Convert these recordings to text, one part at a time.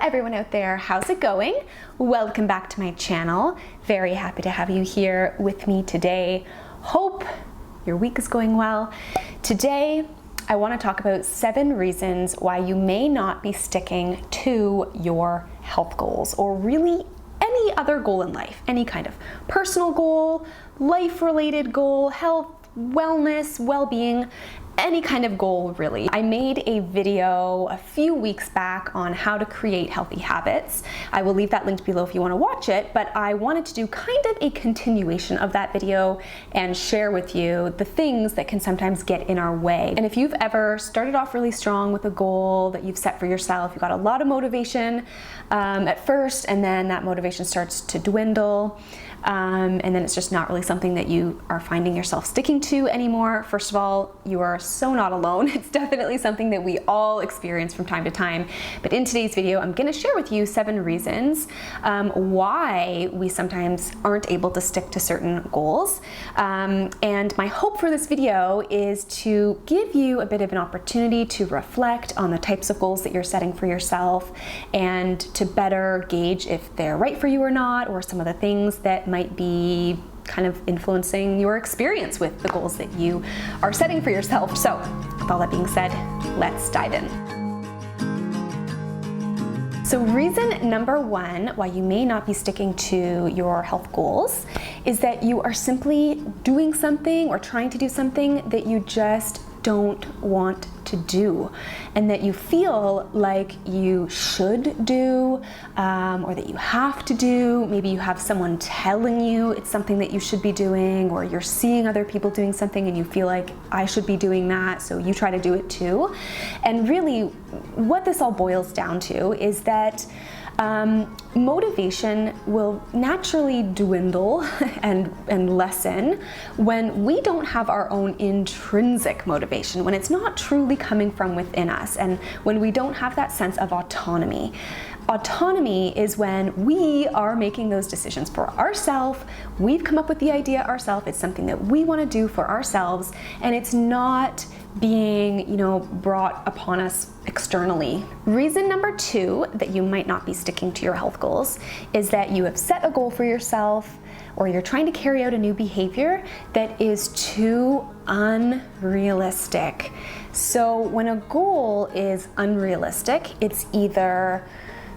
everyone out there, how's it going? Welcome back to my channel. Very happy to have you here with me today. Hope your week is going well. Today, I want to talk about 7 reasons why you may not be sticking to your health goals, or really any other goal in life, any kind of personal goal, life-related goal, health, wellness, well-being, any kind of goal really. I made a video a few weeks back on how to create healthy habits. I will leave that linked below if you want to watch it, but I wanted to do kind of a continuation of that video and share with you the things that can sometimes get in our way. And if you've ever started off really strong with a goal that you've set for yourself, you've got a lot of motivation at first, and then that motivation starts to dwindle, and then it's just not really something that you are finding yourself sticking to anymore. First of all, you are so not alone. It's definitely something that we all experience from time to time. But in today's video, I'm going to share with you 7 reasons why we sometimes aren't able to stick to certain goals. And my hope for this video is to give you a bit of an opportunity to reflect on the types of goals that you're setting for yourself, and to better gauge if they're right for you or not, or some of the things that might be kind of influencing your experience with the goals that you are setting for yourself. So with all that being said, let's dive in. So reason number 1 why you may not be sticking to your health goals is that you are simply doing something or trying to do something that you just don't want to do, and that you feel like you should do, or that you have to do. Maybe you have someone telling you it's something that you should be doing, or you're seeing other people doing something and you feel like I should be doing that, so you try to do it too. And really what this all boils down to is that motivation will naturally dwindle and lessen when we don't have our own intrinsic motivation, when it's not truly coming from within us, and when we don't have that sense of autonomy. Autonomy is when we are making those decisions for ourselves. We've come up with the idea ourselves. It's something that we want to do for ourselves, and it's not being, brought upon us externally. Reason number 2 that you might not be sticking to your health goals is that you have set a goal for yourself, or you're trying to carry out a new behavior that is too unrealistic. So when a goal is unrealistic, it's either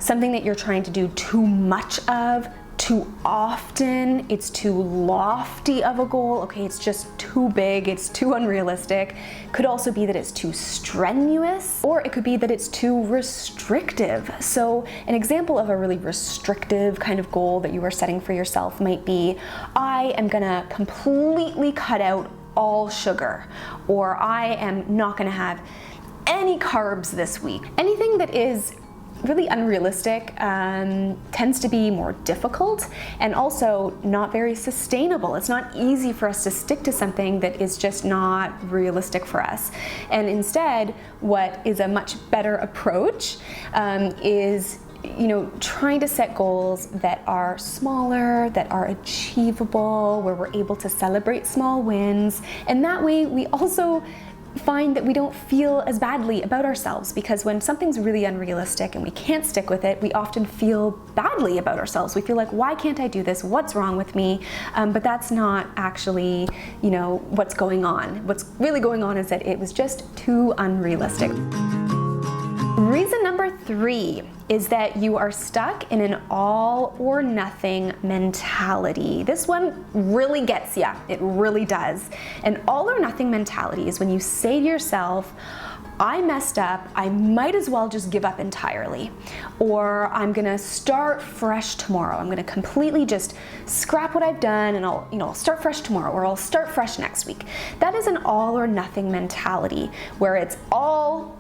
something that you're trying to do too much of, too often, it's too lofty of a goal. Okay, it's just too big, it's too unrealistic. Could also be that it's too strenuous, or it could be that it's too restrictive. So an example of a really restrictive kind of goal that you are setting for yourself might be, I am gonna completely cut out all sugar, or I am not gonna have any carbs this week. Anything that is really unrealistic tends to be more difficult and also not very sustainable. It's not easy for us to stick to something that is just not realistic for us. And instead, what is a much better approach is trying to set goals that are smaller, that are achievable, where we're able to celebrate small wins. And that way we also find that we don't feel as badly about ourselves, because when something's really unrealistic and we can't stick with it, we often feel badly about ourselves. We feel like, why can't I do this? What's wrong with me? But that's not actually, what's going on. What's really going on is that it was just too unrealistic. Reason number 3 is that you are stuck in an all or nothing mentality. This one really gets ya. It really does. An all or nothing mentality is when you say to yourself, I messed up, I might as well just give up entirely. Or I'm gonna start fresh tomorrow. I'm gonna completely just scrap what I've done, and I'll start fresh tomorrow, or I'll start fresh next week. That is an all or nothing mentality, where it's all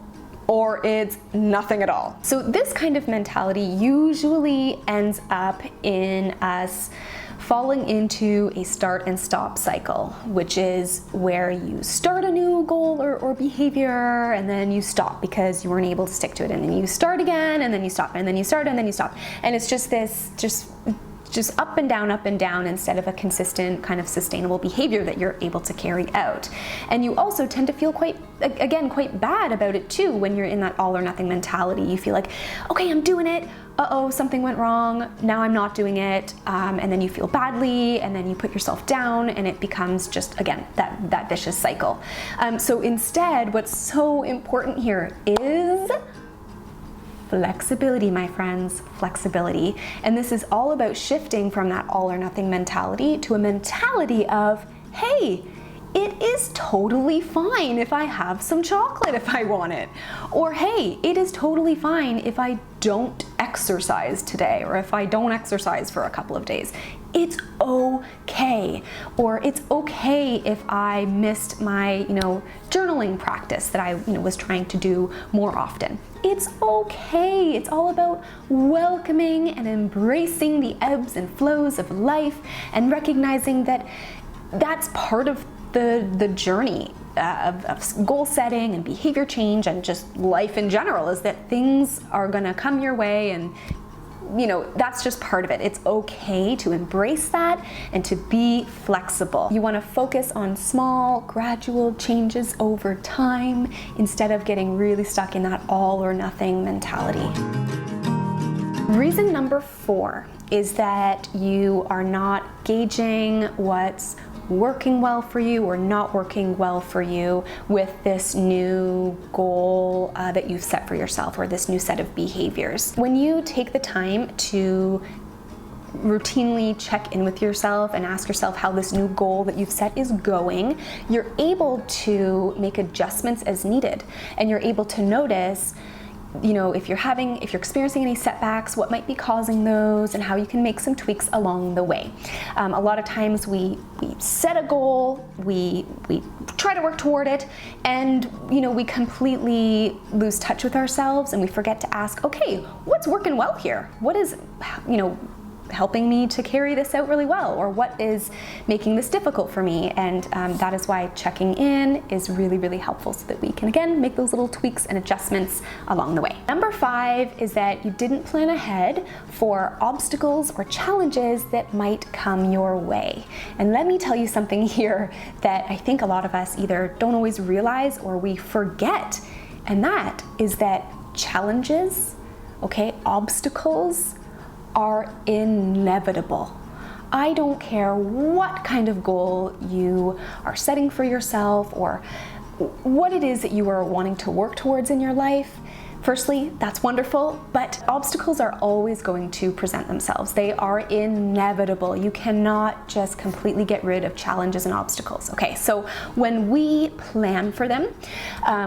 or it's nothing at all. So this kind of mentality usually ends up in us falling into a start and stop cycle, which is where you start a new goal or behavior, and then you stop because you weren't able to stick to it, and then you start again, and then you stop, and then you start, and then you stop. And it's just this just up and down instead of a consistent kind of sustainable behavior that you're able to carry out. And you also tend to feel quite bad about it too when you're in that all or nothing mentality. You feel like, okay, I'm doing it. Uh-oh, something went wrong. Now I'm not doing it. And then you feel badly, and then you put yourself down, and it becomes just, again, that vicious cycle. So instead, what's so important here is flexibility, my friends, flexibility. And this is all about shifting from that all or nothing mentality to a mentality of, hey, it is totally fine if I have some chocolate if I want it. Or hey, it is totally fine if I don't exercise today, or if I don't exercise for a couple of days. It's okay. Or it's okay if I missed my, journaling practice that I, was trying to do more often. It's okay. It's all about welcoming and embracing the ebbs and flows of life and recognizing that that's part of the journey of goal setting and behavior change and just life in general, is that things are gonna come your way, and that's just part of it. It's okay to embrace that and to be flexible. You want to focus on small, gradual changes over time instead of getting really stuck in that all or nothing mentality. Reason number 4 is that you are not gauging what's working well for you or not working well for you with this new goal that you've set for yourself, or this new set of behaviors. When you take the time to routinely check in with yourself and ask yourself how this new goal that you've set is going, you're able to make adjustments as needed, and you're able to notice if you're experiencing any setbacks, what might be causing those, and how you can make some tweaks along the way. A lot of times we set a goal, we try to work toward it, and we completely lose touch with ourselves, and we forget to ask, okay, what's working well here? What is helping me to carry this out really well, or what is making this difficult for me? And that is why checking in is really, really helpful, so that we can, again, make those little tweaks and adjustments along the way. Number 5 is that you didn't plan ahead for obstacles or challenges that might come your way. And let me tell you something here that I think a lot of us either don't always realize or we forget, and that is that challenges, obstacles, are inevitable. I don't care what kind of goal you are setting for yourself or what it is that you are wanting to work towards in your life. Firstly, that's wonderful, but obstacles are always going to present themselves. They are inevitable. You cannot just completely get rid of challenges and obstacles. Okay, so when we plan for them,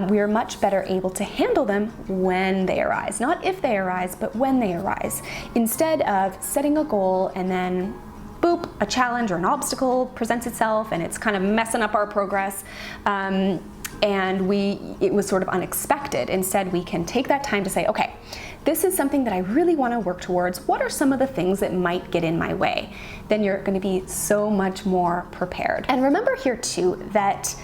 we are much better able to handle them when they arise. Not if they arise, but when they arise. Instead of setting a goal and then boop, a challenge or an obstacle presents itself and it's kind of messing up our progress, and it was sort of unexpected. Instead, we can take that time to say, okay, this is something that I really want to work towards. What are some of the things that might get in my way? Then you're going to be so much more prepared. And remember here too that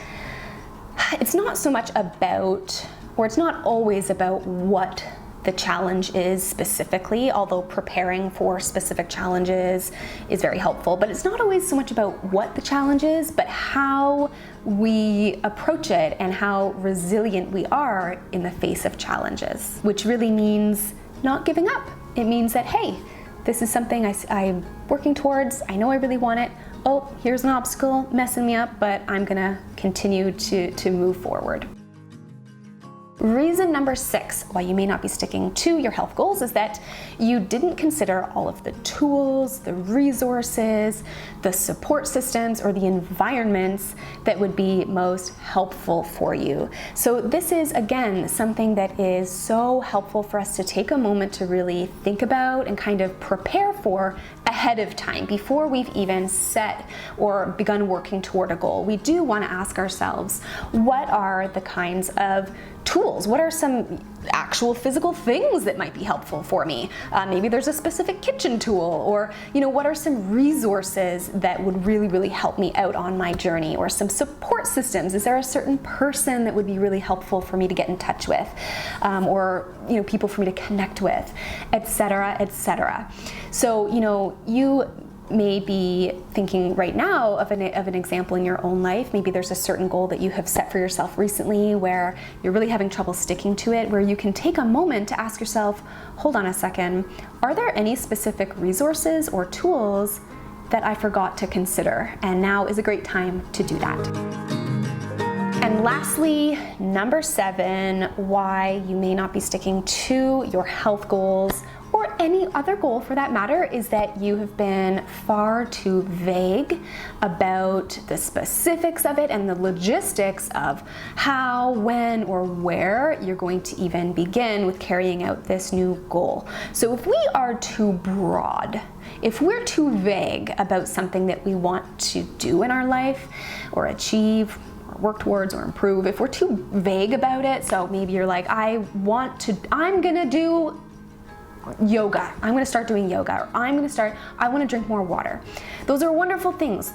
it's not so much about, or it's not always about what the challenge is specifically, although preparing for specific challenges is very helpful, but it's not always so much about what the challenge is, but how we approach it and how resilient we are in the face of challenges, which really means not giving up. It means that, hey, this is something I'm working towards, I know I really want it, oh, here's an obstacle messing me up, but I'm gonna continue to move forward. Reason number 6 why you may not be sticking to your health goals is that you didn't consider all of the tools, the resources, the support systems, or the environments that would be most helpful for you. So this is, again, something that is so helpful for us to take a moment to really think about and kind of prepare for ahead of time before we've even set or begun working toward a goal. We do want to ask ourselves, what are the kinds of tools? What are some actual physical things that might be helpful for me? Maybe there's a specific kitchen tool, or what are some resources that would really, really help me out on my journey, or some support systems? Is there a certain person that would be really helpful for me to get in touch with, or people for me to connect with, etc., etc. So you may be thinking right now of an example in your own life. Maybe there's a certain goal that you have set for yourself recently where you're really having trouble sticking to it, where you can take a moment to ask yourself, hold on a second, are there any specific resources or tools that I forgot to consider? And now is a great time to do that. And lastly, number 7, why you may not be sticking to your health goals or any other goal for that matter, is that you have been far too vague about the specifics of it and the logistics of how, when, or where you're going to even begin with carrying out this new goal. So if we are too broad, if we're too vague about something that we want to do in our life or achieve, work towards or improve, if we're too vague about it, so maybe you're like, I'm gonna do yoga, I'm gonna start doing yoga, or I want to drink more water. Those are wonderful things.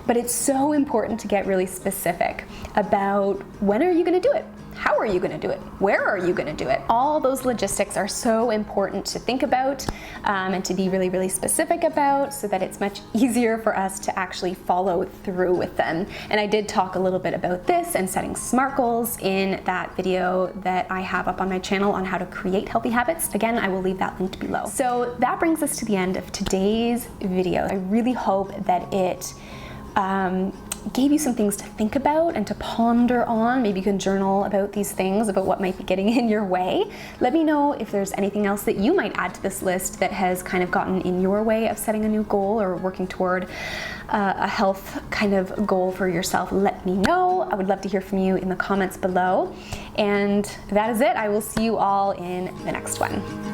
But it's so important to get really specific about when are you gonna do it? How are you going to do it? Where are you going to do it? All those logistics are so important to think about and to be really, really specific about, so that it's much easier for us to actually follow through with them. And I did talk a little bit about this and setting SMART goals in that video that I have up on my channel on how to create healthy habits. Again, I will leave that linked below. So that brings us to the end of today's video. I really hope that it gave you some things to think about and to ponder on. Maybe you can journal about these things, about what might be getting in your way. Let me know if there's anything else that you might add to this list that has kind of gotten in your way of setting a new goal or working toward a health kind of goal for yourself. Let me know. I would love to hear from you in the comments below. And that is it. I will see you all in the next one.